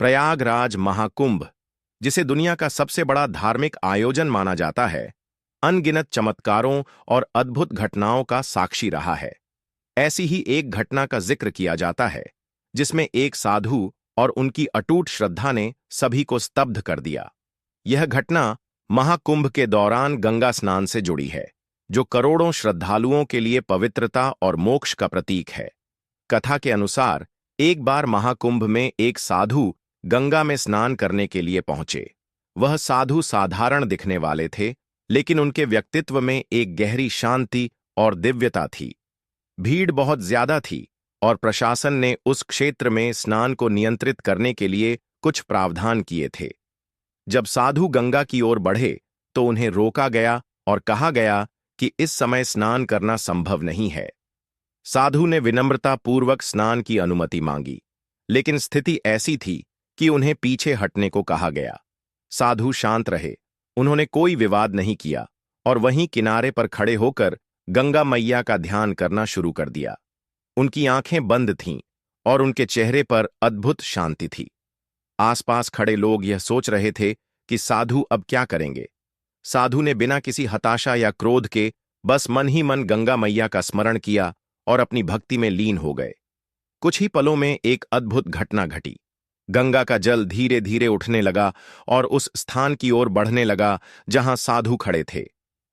प्रयागराज महाकुंभ, जिसे दुनिया का सबसे बड़ा धार्मिक आयोजन माना जाता है, अनगिनत चमत्कारों और अद्भुत घटनाओं का साक्षी रहा है। ऐसी ही एक घटना का जिक्र किया जाता है, जिसमें एक साधु और उनकी अटूट श्रद्धा ने सभी को स्तब्ध कर दिया। यह घटना महाकुंभ के दौरान गंगा स्नान से जुड़ी है, जो करोड़ों श्रद्धालुओं के लिए पवित्रता और मोक्ष का प्रतीक है। कथा के अनुसार एक बार महाकुंभ में एक साधु गंगा में स्नान करने के लिए पहुंचे। वह साधु साधारण दिखने वाले थे, लेकिन उनके व्यक्तित्व में एक गहरी शांति और दिव्यता थी। भीड़ बहुत ज्यादा थी और प्रशासन ने उस क्षेत्र में स्नान को नियंत्रित करने के लिए कुछ प्रावधान किए थे। जब साधु गंगा की ओर बढ़े तो उन्हें रोका गया और कहा गया कि इस समय स्नान करना संभव नहीं है। साधु ने विनम्रतापूर्वक स्नान की अनुमति मांगी, लेकिन स्थिति ऐसी थी कि उन्हें पीछे हटने को कहा गया। साधु शांत रहे, उन्होंने कोई विवाद नहीं किया और वहीं किनारे पर खड़े होकर गंगा मैया का ध्यान करना शुरू कर दिया। उनकी आंखें बंद थीं और उनके चेहरे पर अद्भुत शांति थी। आसपास खड़े लोग यह सोच रहे थे कि साधु अब क्या करेंगे। साधु ने बिना किसी हताशा या क्रोध के बस मन ही मन गंगा मैया का स्मरण किया और अपनी भक्ति में लीन हो गए। कुछ ही पलों में एक अद्भुत घटना घटी। गंगा का जल धीरे धीरे उठने लगा और उस स्थान की ओर बढ़ने लगा जहां साधु खड़े थे।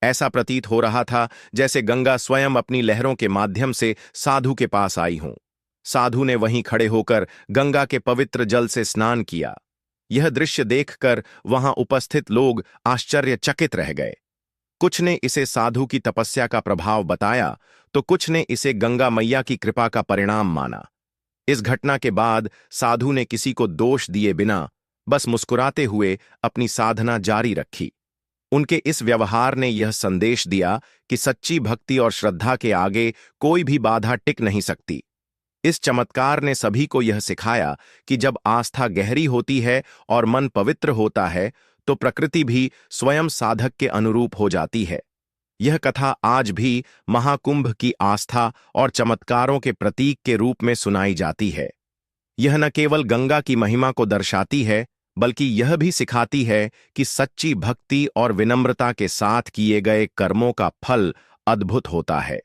ऐसा प्रतीत हो रहा था जैसे गंगा स्वयं अपनी लहरों के माध्यम से साधु के पास आई हों। साधु ने वहीं खड़े होकर गंगा के पवित्र जल से स्नान किया। यह दृश्य देखकर वहां उपस्थित लोग आश्चर्यचकित रह गए। कुछ ने इसे साधु की तपस्या का प्रभाव बताया, तो कुछ ने इसे गंगा मैया की कृपा का परिणाम माना। इस घटना के बाद साधु ने किसी को दोष दिए बिना बस मुस्कुराते हुए अपनी साधना जारी रखी। उनके इस व्यवहार ने यह संदेश दिया कि सच्ची भक्ति और श्रद्धा के आगे कोई भी बाधा टिक नहीं सकती। इस चमत्कार ने सभी को यह सिखाया कि जब आस्था गहरी होती है और मन पवित्र होता है, तो प्रकृति भी स्वयं साधक के अनुरूप हो जाती है। यह कथा आज भी महाकुंभ की आस्था और चमत्कारों के प्रतीक के रूप में सुनाई जाती है। यह न केवल गंगा की महिमा को दर्शाती है, बल्कि यह भी सिखाती है कि सच्ची भक्ति और विनम्रता के साथ किए गए कर्मों का फल अद्भुत होता है।